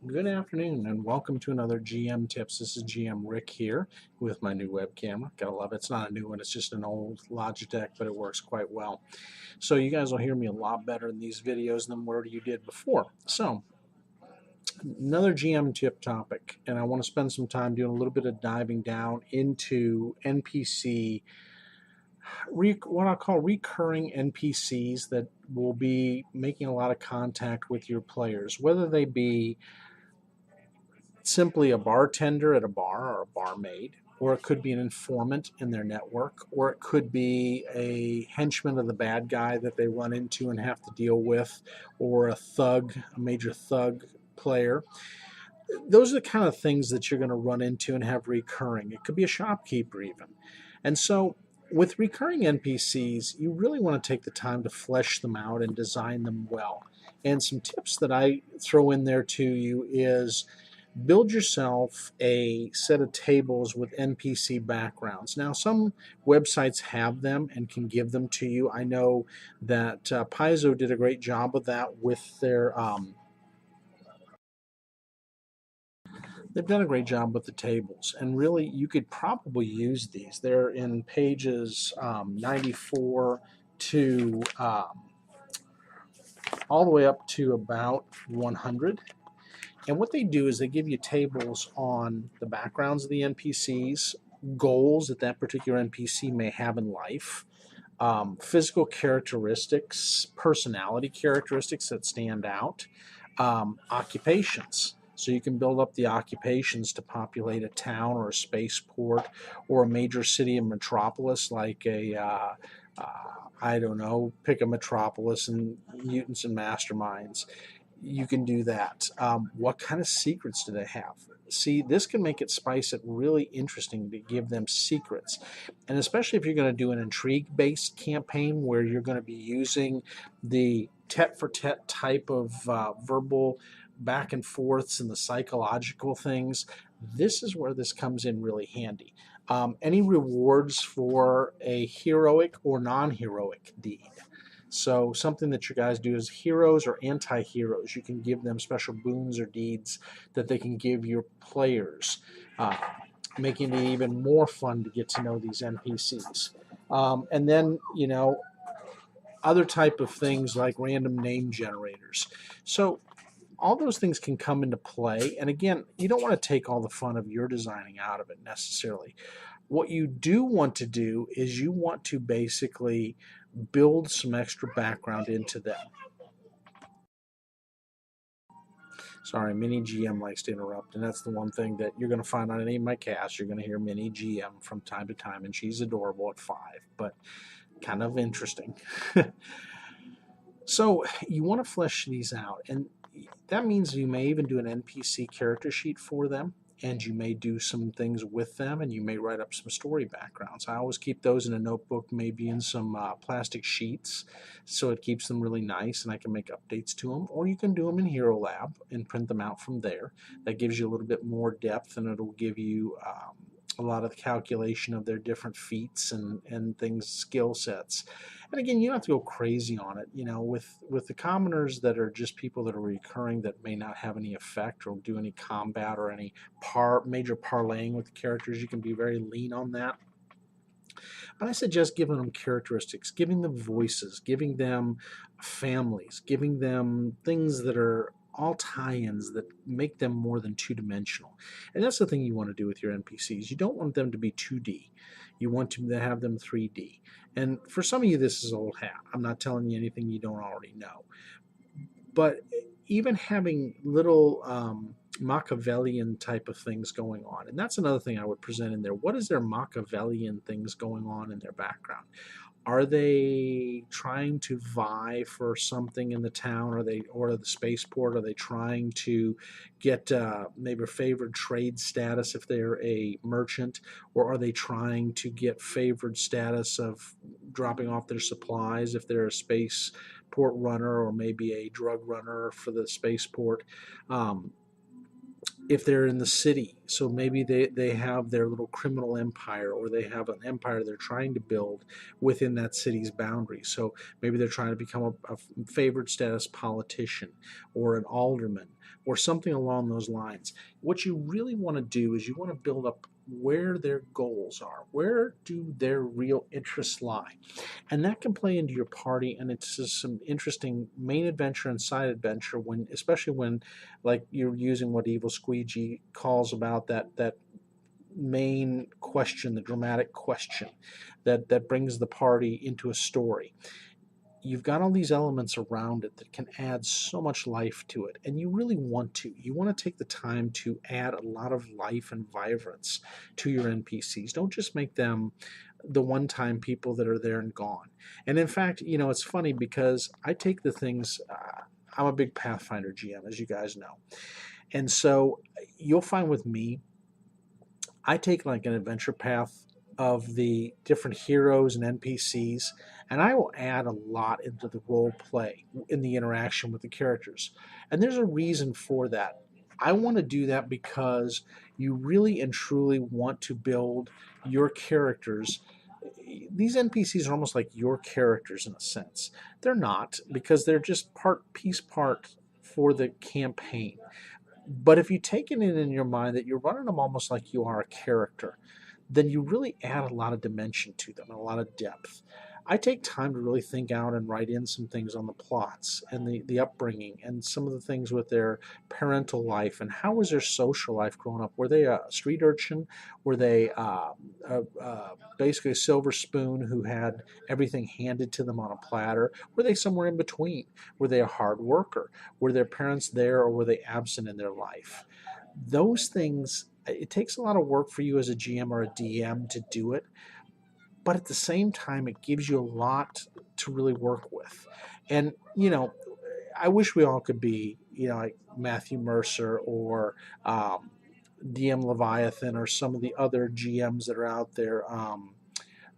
Good afternoon and welcome to another GM Tips. This is GM Rick here with my new web camera. Gotta love it. It's not a new one, it's just an old Logitech, but it works quite well. So you guys will hear me a lot better in these videos than what you did before. So another GM tip topic, and I want to spend some time doing a little bit of diving down into NPC, what I call recurring NPCs that will be making a lot of contact with your players, whether they be simply a bartender at a bar or a barmaid, or it could be an informant in their network, or it could be a henchman of the bad guy that they run into and have to deal with, or a thug, a major thug player. Those are the kind of things that you're going to run into and have recurring. It could be a shopkeeper even. And so with recurring NPCs, you really want to take the time to flesh them out and design them well. And some tips that I throw in there to you is build yourself a set of tables with NPC backgrounds. Now, some websites have them and can give them to you. I know that Paizo did a great job of that with their they've done a great job with the tables, and really you could probably use these. They're in pages 94 to all the way up to about 100. And what they do is they give you tables on the backgrounds of the NPCs, goals that that particular NPC may have in life, physical characteristics, personality characteristics that stand out, occupations. So you can build up the occupations to populate a town or a spaceport or a major city and metropolis like I don't know, pick a metropolis and Mutants and Masterminds. You can do that. What kind of secrets do they have? See, this can make it spice it really interesting to give them secrets. And especially if you're going to do an intrigue-based campaign where you're going to be using the tet-for-tet type of verbal back and forths and the psychological things, this is where this comes in really handy. Any rewards for a heroic or non-heroic deed? So something that you guys do as heroes or anti-heroes, you can give them special boons or deeds that they can give your players, making it even more fun to get to know these NPCs. And then, other type of things like random name generators. So all those things can come into play. And again, you don't want to take all the fun of your designing out of it necessarily. What you do want to do is you want to basically build some extra background into them. Sorry, Mini GM likes to interrupt, and that's the one thing that you're going to find on any of my casts. You're going to hear Mini GM from time to time, and she's adorable at 5, but kind of interesting. So you want to flesh these out, and that means you may even do an NPC character sheet for them, and you may do some things with them, and you may write up some story backgrounds. I always keep those in a notebook, maybe in some plastic sheets, so it keeps them really nice, and I can make updates to them. Or you can do them in Hero Lab and print them out from there. That gives you a little bit more depth, and it'll give you a lot of the calculation of their different feats and things, skill sets. And again, you don't have to go crazy on it. With the commoners that are just people that are recurring that may not have any effect or do any combat or any major parlaying with the characters, you can be very lean on that. But I suggest giving them characteristics, giving them voices, giving them families, giving them things that are all tie-ins that make them more than two-dimensional. And that's the thing you want to do with your NPCs. You don't want them to be 2D. You want to have them 3D. And for some of you, this is old hat. I'm not telling you anything you don't already know. But even having little Machiavellian type of things going on. And that's another thing I would present in there. What is their Machiavellian things going on in their background? Are they trying to vie for something in the town? Or the spaceport? Are they trying to get maybe a favored trade status if they're a merchant? Or are they trying to get favored status of dropping off their supplies if they're a spaceport runner or maybe a drug runner for the spaceport? if they're in the city, so maybe they have their little criminal empire, or they have an empire they're trying to build within that city's boundaries. So maybe they're trying to become a favored status politician or an alderman or something along those lines. What you really want to do is you want to build up where their goals are, where do their real interests lie, and that can play into your party. And it's just some interesting main adventure and side adventure, when especially when, like, you're using what Evil Squeegee calls about that main question, the dramatic question that brings the party into a story. You've got all these elements around it that can add so much life to it, and you really want to. You want to take the time to add a lot of life and vibrance to your NPCs. Don't just make them the one-time people that are there and gone. And in fact, it's funny because I take the things. I'm a big Pathfinder GM, as you guys know, and so you'll find with me, I take like an adventure path of the different heroes and NPCs, and I will add a lot into the role play in the interaction with the characters. And there's a reason for that. I want to do that because you really and truly want to build your characters. These NPCs are almost like your characters in a sense. They're not, because they're just piece part for the campaign. But if you take it in your mind that you're running them almost like you are a character, then you really add a lot of dimension to them and a lot of depth. I take time to really think out and write in some things on the plots and the upbringing and some of the things with their parental life and how was their social life growing up. Were they a street urchin? Were they basically a silver spoon who had everything handed to them on a platter? Were they somewhere in between? Were they a hard worker? Were their parents there, or were they absent in their life? Those things, it takes a lot of work for you as a GM or a DM to do it, but at the same time, it gives you a lot to really work with. And, I wish we all could be, like Matthew Mercer or DM Leviathan or some of the other GMs that are out there.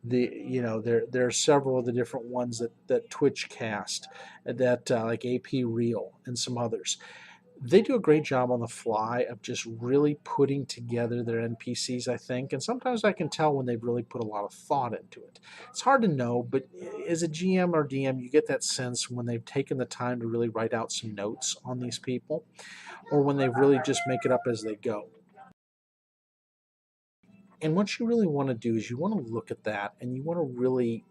There are several of the different ones that Twitch cast, that like APReal and some others. They do a great job on the fly of just really putting together their NPCs, I think. And sometimes I can tell when they've really put a lot of thought into it. It's hard to know, but as a GM or DM, you get that sense when they've taken the time to really write out some notes on these people, or when they really just make it up as they go. And what you really want to do is you want to look at that and you want to really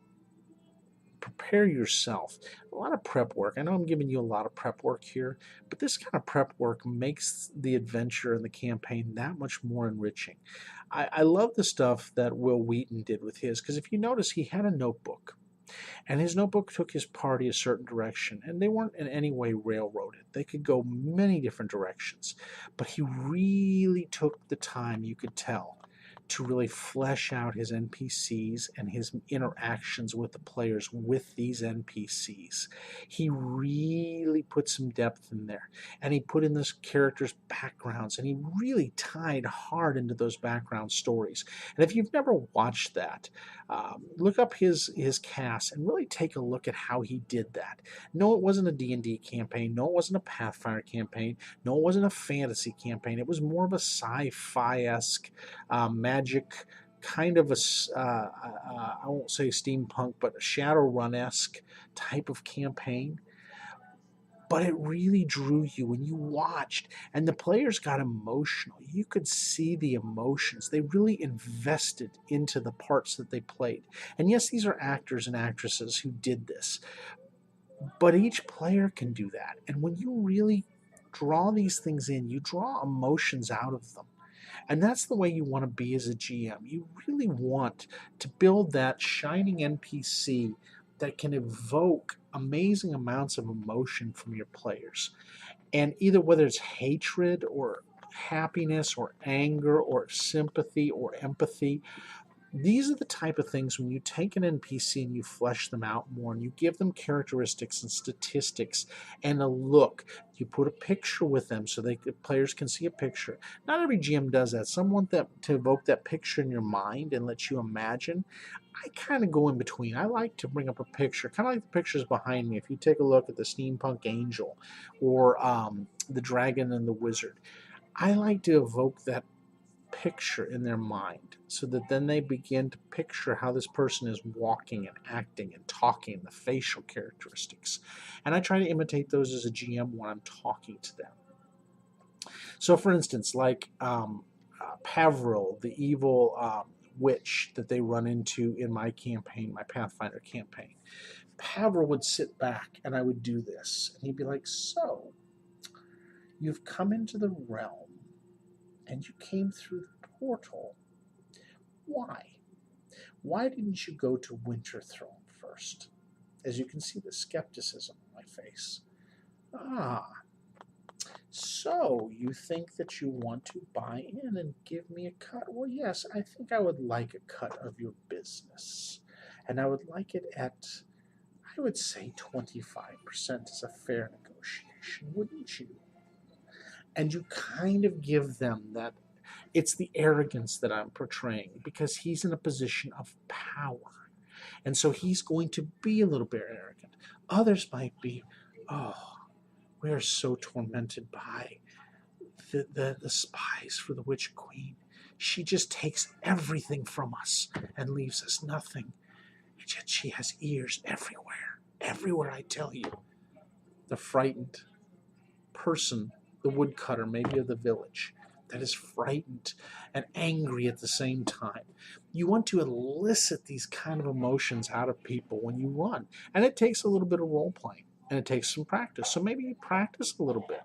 prepare yourself. A lot of prep work. I know I'm giving you a lot of prep work here, but this kind of prep work makes the adventure and the campaign that much more enriching. I love the stuff that Will Wheaton did with his, because if you notice, he had a notebook. And his notebook took his party a certain direction, and they weren't in any way railroaded. They could go many different directions. But he really took the time, you could tell, to really flesh out his NPCs and his interactions with the players with these NPCs. He really put some depth in there, and he put in those characters' backgrounds, and he really tied hard into those background stories. And if you've never watched that, look up his cast and really take a look at how he did that. No, it wasn't a D&D campaign. No, it wasn't a Pathfinder campaign. No, it wasn't a fantasy campaign. It was more of a sci-fi-esque magic, kind of I won't say steampunk, but a Shadowrun-esque type of campaign. But it really drew you when you watched, and the players got emotional. You could see the emotions. They really invested into the parts that they played. And yes, these are actors and actresses who did this, but each player can do that. And when you really draw these things in, you draw emotions out of them. And that's the way you want to be as a GM. You really want to build that shining NPC that can evoke amazing amounts of emotion from your players. And either whether it's hatred or happiness or anger or sympathy or empathy, these are the type of things when you take an NPC and you flesh them out more and you give them characteristics and statistics and a look. You put a picture with them so players can see a picture. Not every GM does that. Some want that to evoke that picture in your mind and let you imagine. I kind of go in between. I like to bring up a picture, kind of like the pictures behind me. If you take a look at the steampunk angel or the dragon and the wizard, I like to evoke that picture in their mind so that then they begin to picture how this person is walking and acting and talking, the facial characteristics. And I try to imitate those as a GM when I'm talking to them. So, for instance, like APReal, the evil witch that they run into in my campaign, my Pathfinder campaign, APReal would sit back and I would do this. And he'd be like, so, you've come into the realm and you came through the portal. Why? Why didn't you go to Winterthrone first? As you can see the skepticism on my face. Ah, so you think that you want to buy in and give me a cut? Well, yes, I think I would like a cut of your business. And I would like it at, I would say 25% is a fair negotiation, wouldn't you? And you kind of give them that. It's the arrogance that I'm portraying because he's in a position of power. And so he's going to be a little bit arrogant. Others might be, oh, we are so tormented by the spies for the Witch Queen. She just takes everything from us and leaves us nothing. And yet she has ears everywhere. Everywhere, I tell you. The frightened person, the woodcutter, maybe of the village, that is frightened and angry at the same time. You want to elicit these kind of emotions out of people when you run. And it takes a little bit of role playing and it takes some practice. So maybe you practice a little bit.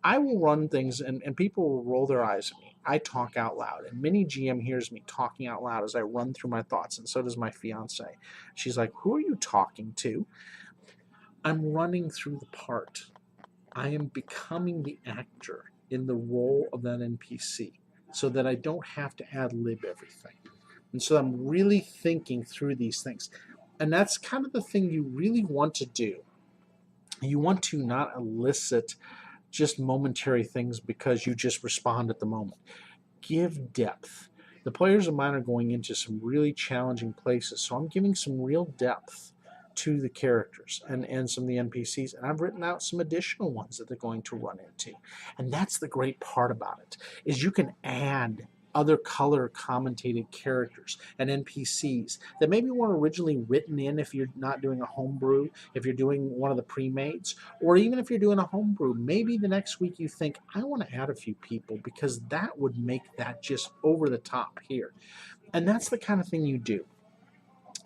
I will run things and people will roll their eyes at me. I talk out loud and many GM hears me talking out loud as I run through my thoughts, and so does my fiance. She's like, who are you talking to? I'm running through the part. I am becoming the actor in the role of that NPC so that I don't have to ad-lib everything. And so I'm really thinking through these things. And that's kind of the thing you really want to do. You want to not elicit just momentary things because you just respond at the moment. Give depth. The players of mine are going into some really challenging places, so I'm giving some real depth to the characters and some of the NPCs, and I've written out some additional ones that they're going to run into. And that's the great part about it, is you can add other color commentated characters and NPCs that maybe weren't originally written in if you're not doing a homebrew, if you're doing one of the pre-mades, or even if you're doing a homebrew, maybe the next week you think, I want to add a few people because that would make that just over the top here. And that's the kind of thing you do.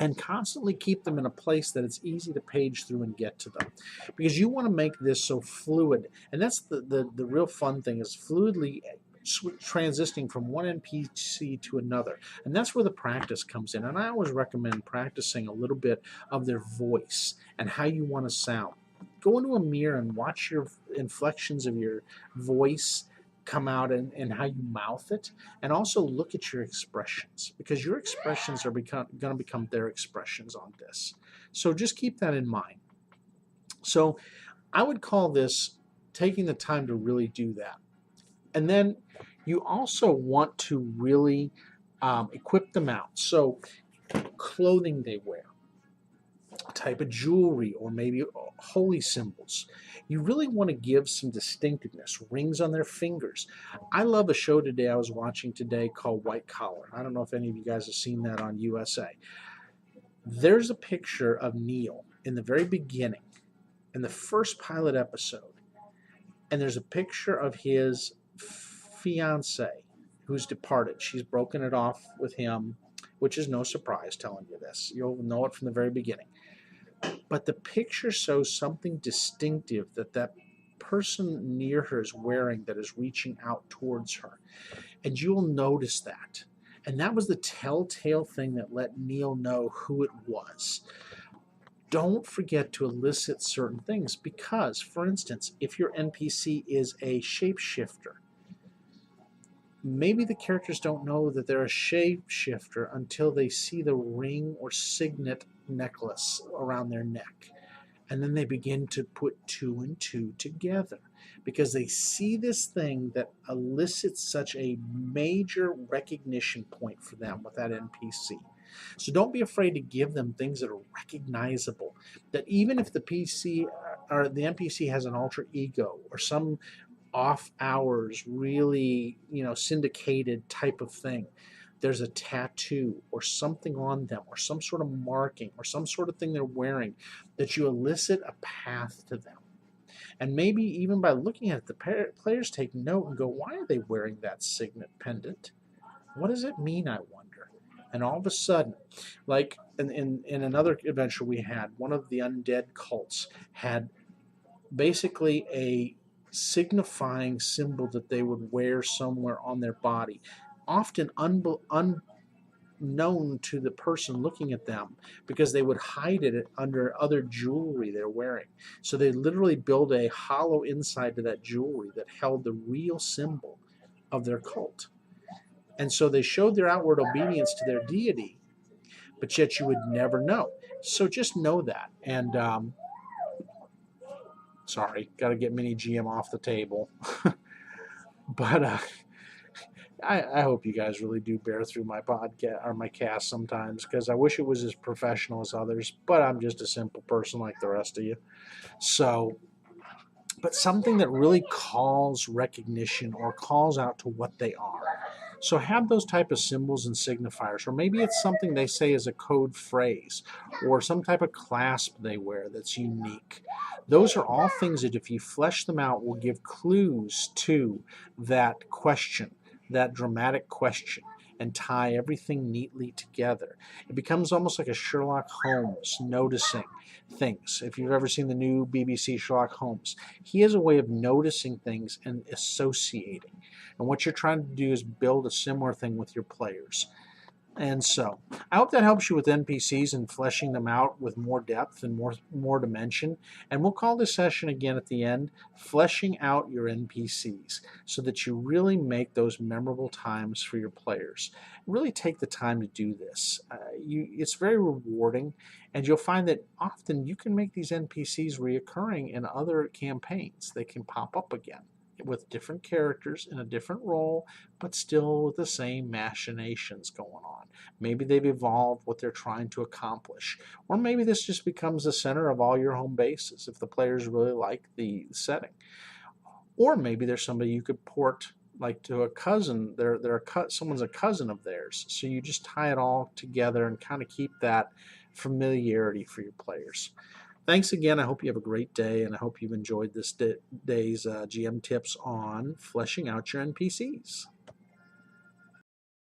And constantly keep them in a place that it's easy to page through and get to them. Because you want to make this so fluid. And that's the real fun thing, is fluidly transitioning from one NPC to another. And that's where the practice comes in. And I always recommend practicing a little bit of their voice and how you want to sound. Go into a mirror and watch your inflections of your voice come out and how you mouth it, and also look at your expressions, because your expressions are going to become their expressions on this. So just keep that in mind. So I would call this taking the time to really do that. And then you also want to really equip them out. So clothing they wear, type of jewelry, or maybe holy symbols. You really want to give some distinctiveness, rings on their fingers. I love a show today I was watching today called White Collar. I don't know if any of you guys have seen that on USA. There's a picture of Neil in the very beginning, in the first pilot episode, and there's a picture of his fiance who's departed. She's broken it off with him, which is no surprise telling you this. You'll know it from the very beginning. But the picture shows something distinctive that person near her is wearing that is reaching out towards her. And you'll notice that. And that was the telltale thing that let Neil know who it was. Don't forget to elicit certain things because, for instance, if your NPC is a shapeshifter, maybe the characters don't know that they're a shapeshifter until they see the ring or signet necklace around their neck. And then they begin to put two and two together because they see this thing that elicits such a major recognition point for them with that NPC. So don't be afraid to give them things that are recognizable, that even if the PC or the NPC has an alter ego or some off hours, really, syndicated type of thing. There's a tattoo or something on them or some sort of marking or some sort of thing they're wearing that you elicit a path to them. And maybe even by looking at it, the players take note and go, why are they wearing that signet pendant? What does it mean, I wonder? And all of a sudden, like in another adventure we had, one of the undead cults had basically a signifying symbol that they would wear somewhere on their body, often unknown to the person looking at them, because they would hide it under other jewelry they're wearing. So they literally build a hollow inside to that jewelry that held the real symbol of their cult. And so they showed their outward obedience to their deity, but yet you would never know. So just know that. And sorry, got to get Mini GM off the table. But I hope you guys really do bear through my podcast or my cast sometimes, because I wish it was as professional as others, but I'm just a simple person like the rest of you. So, but something that really calls recognition or calls out to what they are. So have those type of symbols and signifiers, or maybe it's something they say is a code phrase, or some type of clasp they wear that's unique. Those are all things that if you flesh them out will give clues to that question, that dramatic question, and tie everything neatly together. It becomes almost like a Sherlock Holmes noticing things. If you've ever seen the new BBC Sherlock Holmes, he has a way of noticing things and associating. And what you're trying to do is build a similar thing with your players. And so, I hope that helps you with NPCs and fleshing them out with more depth and more dimension. And we'll call this session again at the end, fleshing out your NPCs, so that you really make those memorable times for your players. Really take the time to do this. It's very rewarding, and you'll find that often you can make these NPCs reoccurring in other campaigns. They can pop up again with different characters in a different role, but still with the same machinations going on. Maybe they've evolved what they're trying to accomplish, or maybe this just becomes the center of all your home bases if the players really like the setting. Or maybe there's somebody you could port like to a cousin. Someone's a cousin of theirs, so you just tie it all together and kind of keep that familiarity for your players. Thanks again. I hope you have a great day, and I hope you've enjoyed this day's GM tips on fleshing out your NPCs.